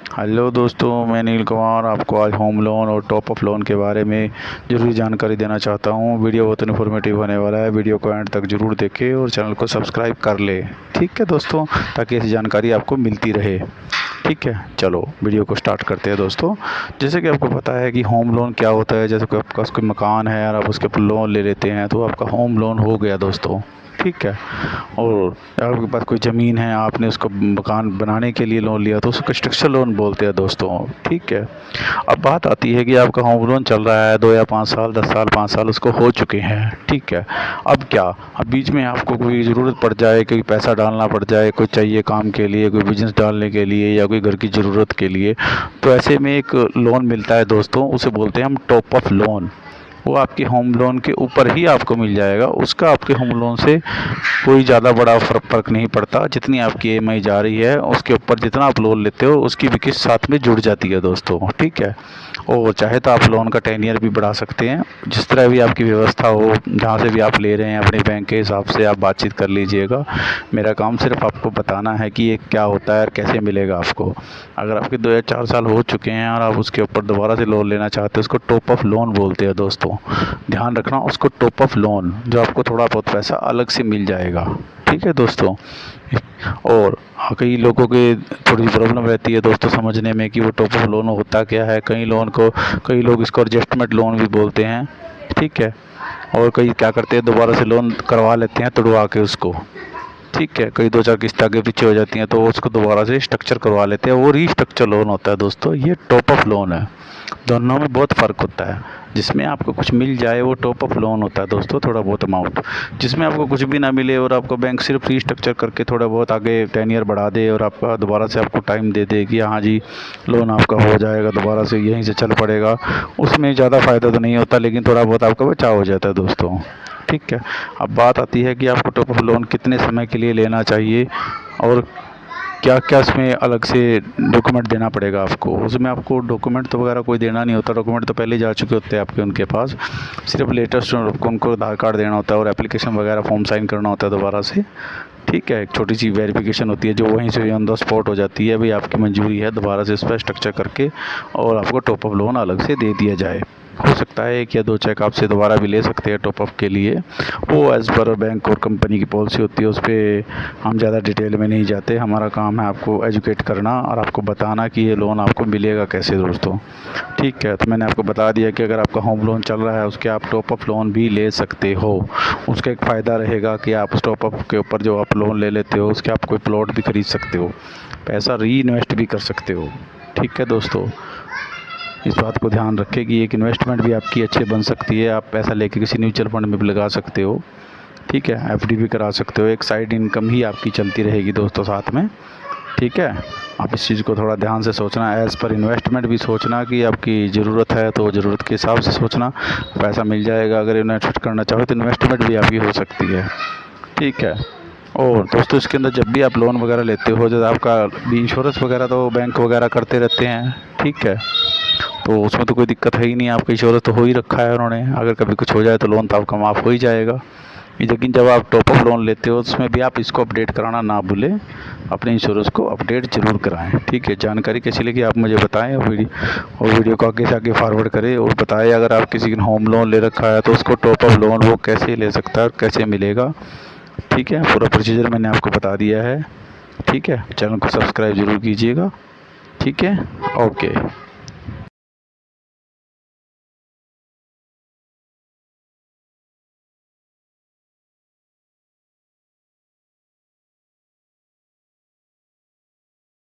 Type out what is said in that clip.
Hello दोस्तों, मैं नील कुमार आपको आज होम लोन और टॉप अप लोन के बारे में ज़रूरी जानकारी देना चाहता हूँ। वीडियो बहुत इन्फॉर्मेटिव होने वाला है। वीडियो को एंड तक ज़रूर देखें और चैनल को सब्सक्राइब कर ले। ठीक है दोस्तों, ताकि ऐसी जानकारी आपको मिलती रहे। ठीक है, चलो वीडियो को स्टार्ट करते हैं दोस्तों। जैसे कि आपको पता है कि होम लोन क्या होता है। जैसे कि आपके पास कोई मकान है और आप उसके ऊपर लोन ले लेते हैं तो आपका होम लोन हो गया दोस्तों। ठीक है, और आपके पास कोई ज़मीन है, आपने उसको मकान बनाने के लिए लोन लिया तो उसको कंस्ट्रक्शन लोन बोलते हैं दोस्तों। ठीक है, अब बात आती है कि आपका होम लोन चल रहा है 2 या 5 साल, 10 साल, 5 साल उसको हो चुके हैं। ठीक है, अब क्या, अब बीच में आपको कोई ज़रूरत पड़ जाए, कोई पैसा डालना पड़ जाए, कोई चाहिए काम के लिए, कोई बिजनेस डालने के लिए या कोई घर की ज़रूरत के लिए, तो ऐसे में एक लोन मिलता है दोस्तों, उसे बोलते हैं हम टॉप अप लोन। वो आपके होम लोन के ऊपर ही आपको मिल जाएगा। उसका आपके होम लोन से कोई ज़्यादा बड़ा फ़र्क नहीं पड़ता। जितनी आपकी ईएमआई जा रही है उसके ऊपर जितना आप लोन लेते हो उसकी भी किस्त साथ में जुड़ जाती है दोस्तों। ठीक है, और चाहे तो आप लोन का 10 ईयर भी बढ़ा सकते हैं। जिस तरह भी आपकी व्यवस्था हो, जहाँ से भी आप ले रहे हैं अपने बैंक के हिसाब से आप बातचीत कर लीजिएगा। मेरा काम सिर्फ आपको बताना है कि ये क्या होता है और कैसे मिलेगा आपको। अगर आपके 2 या 4 साल हो चुके हैं और आप उसके ऊपर दोबारा से लोन लेना चाहते हैं, उसको टॉप अप लोन बोलते हैं दोस्तों। ध्यान रखना, उसको टॉप अप लोन, जो आपको थोड़ा बहुत पैसा अलग से मिल जाएगा। ठीक है दोस्तों, और कई लोगों के थोड़ी प्रॉब्लम रहती है दोस्तों समझने में कि वो टॉप अप लोन होता क्या है। कई लोग इसको एडजस्टमेंट लोन भी बोलते हैं। ठीक है, और कई क्या करते हैं, दोबारा से लोन करवा लेते हैं तुड़वा के उसको। ठीक है, कई 2-4 किस्त आगे पीछे हो जाती हैं तो उसको दोबारा से स्ट्रक्चर करवा लेते हैं। वो रीस्ट्रक्चर लोन होता है दोस्तों, ये टॉप अप लोन है। दोनों में बहुत फ़र्क होता है। जिसमें आपको कुछ मिल जाए वो टॉप अप लोन होता है दोस्तों, थोड़ा बहुत अमाउंट। जिसमें आपको कुछ भी ना मिले और आपको बैंक सिर्फ रीस्ट्रक्चर करके थोड़ा बहुत आगे 10 ईयर बढ़ा दे और आपका दोबारा से आपको टाइम दे दे कि हाँ जी लोन आपका हो जाएगा, दोबारा से यहीं से चल पड़ेगा, उसमें ज़्यादा फ़ायदा तो नहीं होता, लेकिन थोड़ा बहुत आपका बचाव हो जाता है दोस्तों। ठीक है, अब बात आती है कि आपको टॉप अप लोन कितने समय के लिए लेना चाहिए और क्या क्या इसमें अलग से डॉक्यूमेंट देना पड़ेगा आपको। उसमें आपको डॉक्यूमेंट तो वगैरह कोई देना नहीं होता। डॉक्यूमेंट तो पहले जा चुके होते हैं आपके उनके पास। सिर्फ लेटेस्ट उनको आधार कार्ड देना होता है और एप्लीकेशन वगैरह फॉर्म साइन करना होता है दोबारा से। ठीक है, एक छोटी सी वेरिफिकेशन होती है जो वहीं से ऑन द स्पॉट हो जाती है, भाई आपकी मंजूरी है, दोबारा से इस पर स्ट्रक्चर करके और आपको टॉप अप लोन अलग से दे दिया जाए। हो सकता है 1 या 2 चेक आपसे दोबारा भी ले सकते हैं टॉप अप के लिए। वो एज़ पर बैंक और कंपनी की पॉलिसी होती है, उस पर हम ज़्यादा डिटेल में नहीं जाते। हमारा काम है आपको एजुकेट करना और आपको बताना कि ये लोन आपको मिलेगा कैसे दोस्तों। ठीक है, तो मैंने आपको बता दिया कि अगर आपका होम लोन चल रहा है उसके आप टॉप अप लोन भी ले सकते हो। उसका एक फ़ायदा रहेगा कि आप उस टॉप अप के ऊपर जो आप लोन ले लेते हो उसके आप कोई प्लॉट भी खरीद सकते हो, पैसा री इन्वेस्ट भी कर सकते हो। ठीक है दोस्तों, इस बात को ध्यान रखें कि एक इन्वेस्टमेंट भी आपकी अच्छे बन सकती है। आप पैसा लेके किसी म्यूचुअल फंड में भी लगा सकते हो। ठीक है, एफडी भी करा सकते हो। एक साइड इनकम ही आपकी चलती रहेगी दोस्तों साथ में। ठीक है, आप इस चीज़ को थोड़ा ध्यान से सोचना। एज़ पर इन्वेस्टमेंट भी सोचना कि आपकी ज़रूरत है तो ज़रूरत के हिसाब से सोचना, पैसा मिल जाएगा। अगर इन्वेस्ट करना चाहो तो इन्वेस्टमेंट भी आपकी हो सकती है। ठीक है, और दोस्तों इसके अंदर जब भी आप लोन वगैरह लेते हो, जैसे आपका भी इंश्योरेंस वगैरह तो बैंक वगैरह करते रहते हैं। ठीक है, तो उसमें तो कोई दिक्कत है ही नहीं, आपका इंश्योरेंस तो हो ही रखा है उन्होंने। अगर कभी कुछ हो जाए तो लोन तो आपका माफ़ हो ही जाएगा। लेकिन जब आप टॉप अप लोन लेते हो उसमें भी आप इसको अपडेट कराना ना भूलें, अपने इंश्योरेंस को अपडेट ज़रूर कराएं। ठीक है, जानकारी कैसी लगी आप मुझे बताएं और वीडियो को आगे से आगे फॉरवर्ड करें और बताएं अगर आप किसी ने होम लोन ले रखा है तो उसको टॉप अप लोन वो कैसे ले सकता है और कैसे मिलेगा। ठीक है, पूरा प्रोसीजर मैंने आपको बता दिया है। ठीक है, चैनल को सब्सक्राइब ज़रूर कीजिएगा। ठीक है, ओके।